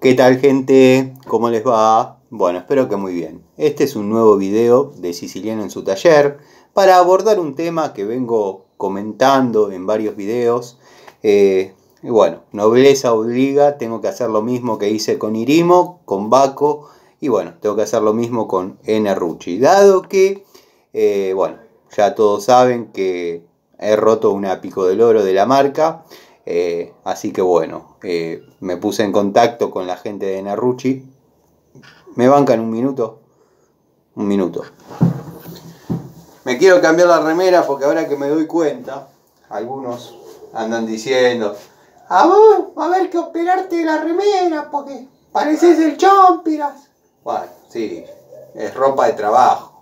¿Qué tal, gente? ¿Cómo les va? Bueno, espero que muy bien. Este es un nuevo video de Siciliano en su taller para abordar un tema que vengo comentando en varios videos. Y bueno, nobleza obliga, tengo que hacer lo mismo que hice con Irimo, con Baco, y bueno, tengo que hacer lo mismo con Enerrucci. Dado que, bueno, ya todos saben que he roto una Pico del Oro de la marca. Así que bueno, me puse en contacto con la gente de Enerrucci. ¿Me bancan un minuto? Un minuto. Me quiero cambiar la remera porque ahora que me doy cuenta, algunos andan diciendo: a vos va a haber que operarte la remera porque pareces el Chompiras. Bueno, sí, es ropa de trabajo.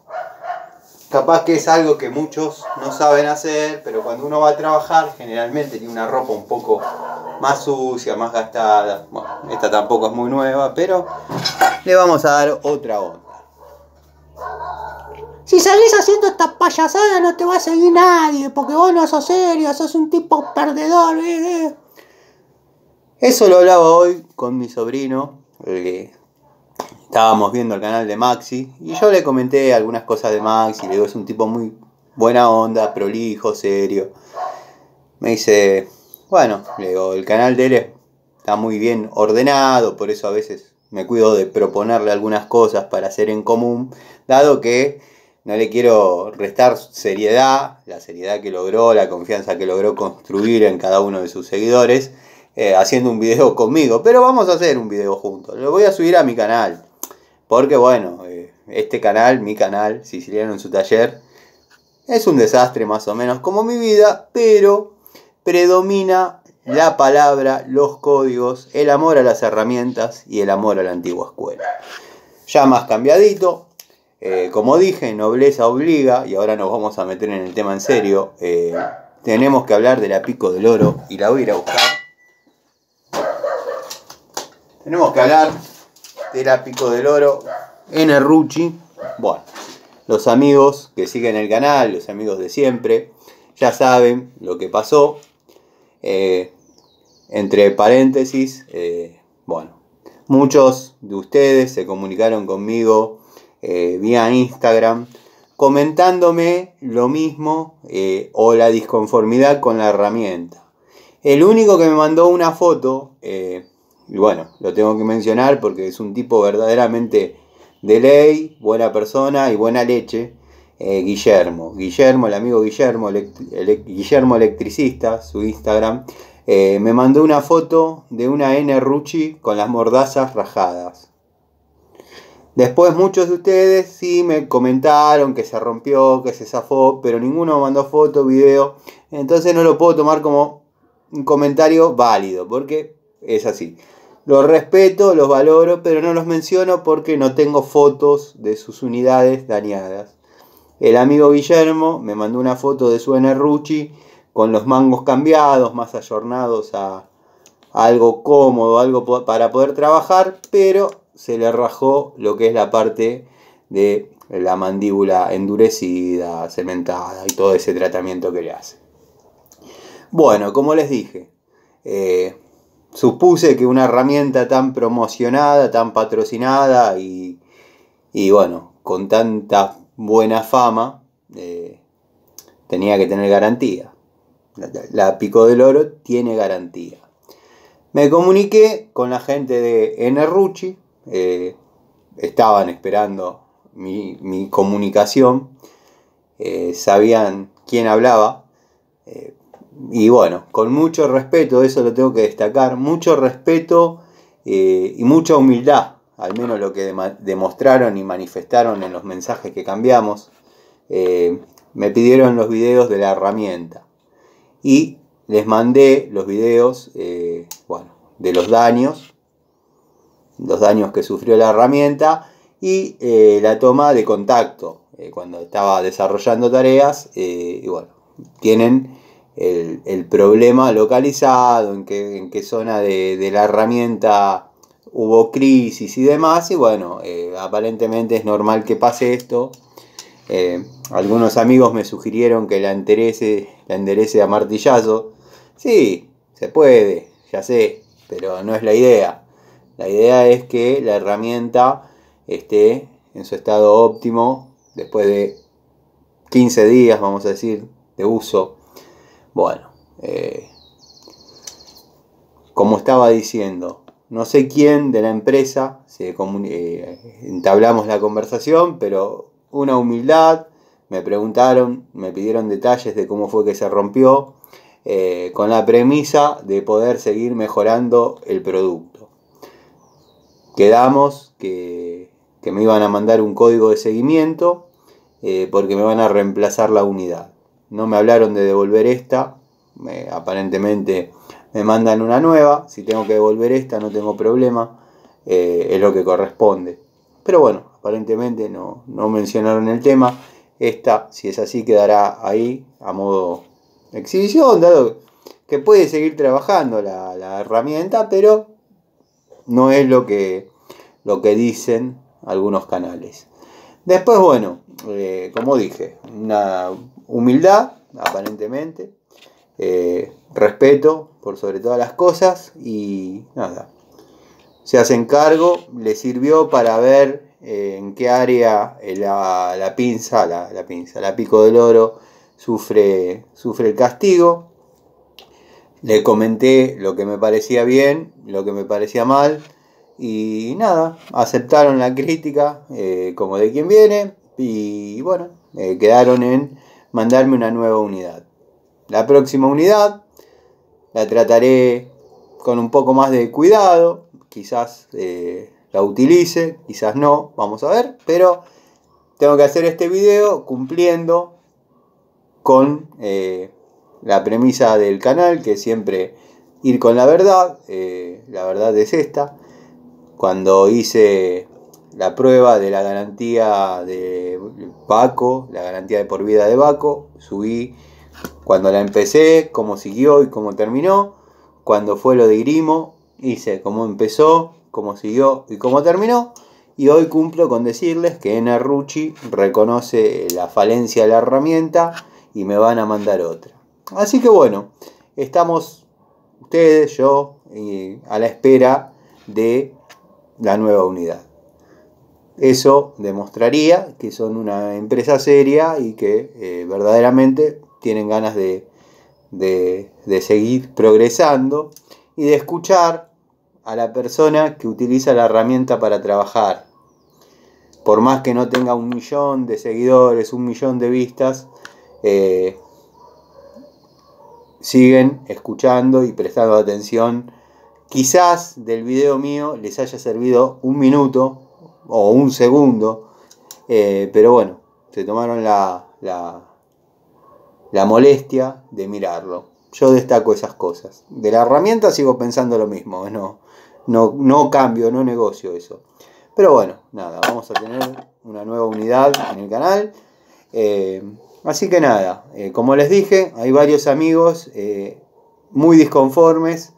Capaz que es algo que muchos no saben hacer, pero cuando uno va a trabajar generalmente tiene una ropa un poco más sucia, más gastada. Bueno, esta tampoco es muy nueva, pero le vamos a dar otra onda. Si salís haciendo esta payasada no te va a seguir nadie, porque vos no sos serio, sos un tipo perdedor. Eso lo hablaba hoy con mi sobrino. Estábamos viendo el canal de Maxi y yo le comenté algunas cosas de Maxi. Le digo, es un tipo muy buena onda, prolijo, serio. Me dice, bueno, le digo, el canal de él está muy bien ordenado, por eso a veces me cuido de proponerle algunas cosas para hacer en común, dado que no le quiero restar seriedad, la seriedad que logró, la confianza que logró construir en cada uno de sus seguidores, haciendo un video conmigo. Pero vamos a hacer un video juntos, lo voy a subir a mi canal, porque bueno, este canal, mi canal, Siciliano en su taller, es un desastre más o menos como mi vida, pero predomina la palabra, los códigos, el amor a las herramientas y el amor a la antigua escuela. Ya más cambiadito, como dije, nobleza obliga, y ahora nos vamos a meter en el tema en serio. Tenemos que hablar de la Pico del Oro y la voy a ir a buscar. Tenemos que hablar de la Pico del Oro Enerrucci. Bueno, los amigos que siguen el canal, los amigos de siempre, ya saben lo que pasó. Entre paréntesis, bueno, muchos de ustedes se comunicaron conmigo vía Instagram comentándome lo mismo o la disconformidad con la herramienta. El único que me mandó una foto, y bueno, lo tengo que mencionar porque es un tipo verdaderamente de ley, buena persona y buena leche. Guillermo, el amigo Guillermo, Guillermo Electricista, su Instagram, me mandó una foto de una Enerrucci con las mordazas rajadas. Después muchos de ustedes sí me comentaron que se rompió, que se zafó, pero ninguno me mandó foto, video. Entonces no lo puedo tomar como un comentario válido, porque es así. Los respeto, los valoro, pero no los menciono porque no tengo fotos de sus unidades dañadas. El amigo Guillermo me mandó una foto de su Enerrucci con los mangos cambiados, más ayornados a algo cómodo, algo para poder trabajar, pero se le rajó lo que es la parte de la mandíbula endurecida, cementada y todo ese tratamiento que le hace. Bueno, como les dije, supuse que una herramienta tan promocionada, tan patrocinada y bueno, con tanta buena fama, tenía que tener garantía. La Pico del Oro tiene garantía. Me comuniqué con la gente de Enerrucci, estaban esperando mi comunicación, sabían quién hablaba, y bueno, con mucho respeto, eso lo tengo que destacar, mucho respeto y mucha humildad, al menos lo que demostraron y manifestaron en los mensajes que cambiamos. Me pidieron los videos de la herramienta y les mandé los videos, bueno, de los daños que sufrió la herramienta y la toma de contacto cuando estaba desarrollando tareas. Y bueno, tienen el problema localizado, en qué zona de la herramienta hubo crisis y demás. Y bueno, aparentemente es normal que pase esto. Algunos amigos me sugirieron que la enderece a martillazo. Sí, se puede, ya sé, pero no es la idea. La idea es que la herramienta esté en su estado óptimo después de 15 días, vamos a decir, de uso. Bueno, como estaba diciendo, no sé quién de la empresa entablamos la conversación, pero una humildad, me preguntaron, me pidieron detalles de cómo fue que se rompió, con la premisa de poder seguir mejorando el producto. Quedamos que me iban a mandar un código de seguimiento, porque me van a reemplazar la unidad. No me hablaron de devolver esta, aparentemente me mandan una nueva. Si tengo que devolver esta no tengo problema, es lo que corresponde. Pero bueno, aparentemente no mencionaron el tema. Esta, si es así, quedará ahí a modo exhibición, dado que puede seguir trabajando la herramienta, pero no es lo que dicen algunos canales. Después, bueno, como dije, una humildad, aparentemente, respeto por sobre todas las cosas, y nada, se hacen cargo. Le sirvió para ver en qué área la pinza, la pico del oro, sufre el castigo. Le comenté lo que me parecía bien, lo que me parecía mal, y nada, aceptaron la crítica como de quien viene, y bueno, quedaron en mandarme una nueva unidad. La próxima unidad la trataré con un poco más de cuidado, quizás la utilice, quizás no, vamos a ver, pero tengo que hacer este video cumpliendo con la premisa del canal, que es siempre ir con la verdad. La verdad es esta. Cuando hice la prueba de la garantía de Baco, la garantía de por vida de Baco, subí cuando la empecé, cómo siguió y cómo terminó. Cuando fue lo de Grimo, hice cómo empezó, cómo siguió y cómo terminó. Y hoy cumplo con decirles que Enerruchi reconoce la falencia de la herramienta y me van a mandar otra. Así que bueno, estamos ustedes, yo, a la espera de la nueva unidad. Eso demostraría que son una empresa seria y que verdaderamente tienen ganas de seguir progresando y de escuchar a la persona que utiliza la herramienta para trabajar. Por más que no tenga 1 millón de seguidores, 1 millón de vistas, siguen escuchando y prestando atención. Quizás del video mío les haya servido 1 minuto o 1 segundo, pero bueno, se tomaron la molestia de mirarlo. Yo destaco esas cosas. De la herramienta sigo pensando lo mismo, no cambio, no negocio eso. Pero bueno, nada, vamos a tener una nueva unidad en el canal. Así que nada, como les dije, hay varios amigos muy disconformes,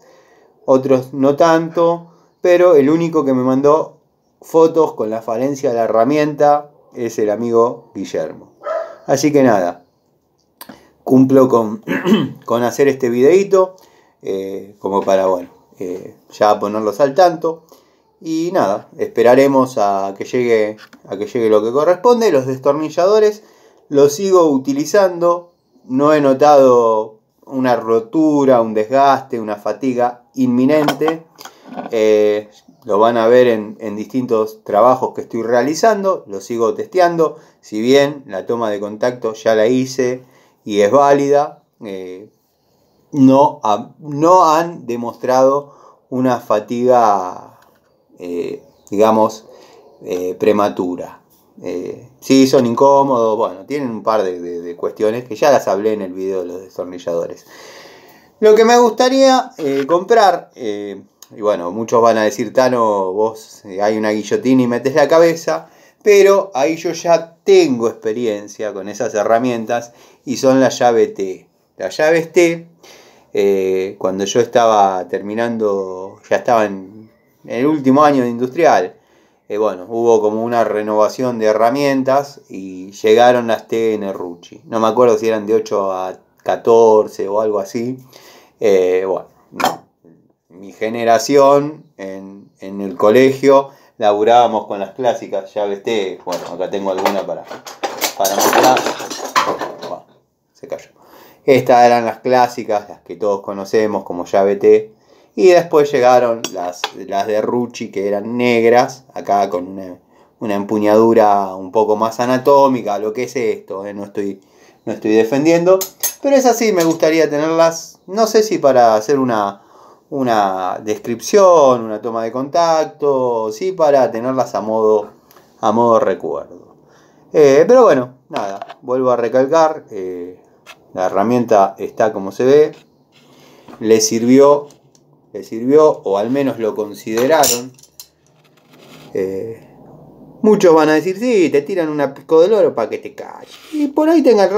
otros no tanto, pero el único que me mandó fotos con la falencia de la herramienta es el amigo Guillermo. Así que nada, cumplo con hacer este videito, como para, bueno, ya ponerlos al tanto. Y nada, esperaremos a que llegue lo que corresponde. Los destornilladores los sigo utilizando, no he notado una rotura, un desgaste, una fatiga inminente. Lo van a ver en distintos trabajos que estoy realizando, lo sigo testeando. Si bien la toma de contacto ya la hice y es válida, no han demostrado una fatiga prematura. Sí, son incómodos, bueno, tienen un par de cuestiones que ya las hablé en el video de los destornilladores. Lo que me gustaría comprar, y bueno, muchos van a decir, Tano, vos hay una guillotina y metes la cabeza, pero ahí yo ya tengo experiencia con esas herramientas, y son las llaves T. Las llaves T, cuando yo estaba terminando, ya estaba en el último año de industrial, bueno, hubo como una renovación de herramientas y llegaron las T Enerruchi. No me acuerdo si eran de 8 a 14 o algo así. Bueno, mi generación en en el colegio laburábamos con las clásicas llaves T. Bueno, acá tengo alguna para mostrar. Bueno, se cayó. Estas eran las clásicas, las que todos conocemos como llave T. Y después llegaron las de Rucci, que eran negras, acá con una empuñadura un poco más anatómica, lo que es esto, no estoy defendiendo. Pero es así, me gustaría tenerlas, no sé si para hacer una descripción, una toma de contacto, sí para tenerlas a modo recuerdo. Pero bueno, nada, vuelvo a recalcar, la herramienta está como se ve, le sirvió, o al menos lo consideraron. Muchos van a decir, sí, te tiran una pico del oro para que te calles. Y por ahí tengan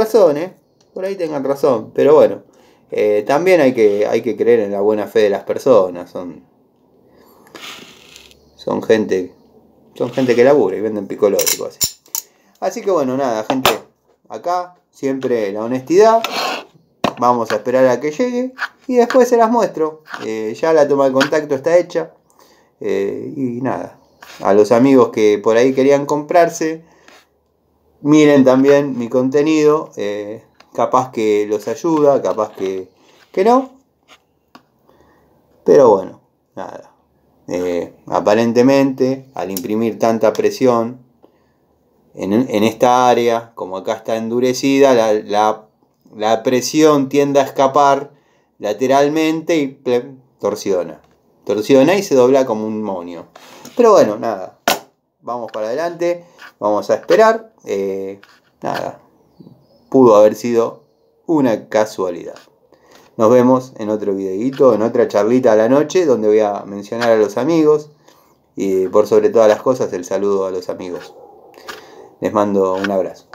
razón, pero bueno, también hay que creer en la buena fe de las personas. Son gente que labura y venden pico del oro y cosas así. Así que bueno, nada, gente, acá siempre la honestidad. Vamos a esperar a que llegue y después se las muestro. Ya la toma de contacto está hecha. Y nada, a los amigos que por ahí querían comprarse, miren también mi contenido. Capaz que los ayuda, capaz que no. Pero bueno, nada. Aparentemente, al imprimir tanta presión en esta área, como acá está endurecida, la presión tiende a escapar lateralmente y torsiona y se dobla como un moño. Pero bueno, nada, vamos para adelante, vamos a esperar. Nada, pudo haber sido una casualidad. Nos vemos en otro videíto, en otra charlita a la noche, donde voy a mencionar a los amigos y por sobre todas las cosas el saludo a los amigos. Les mando un abrazo.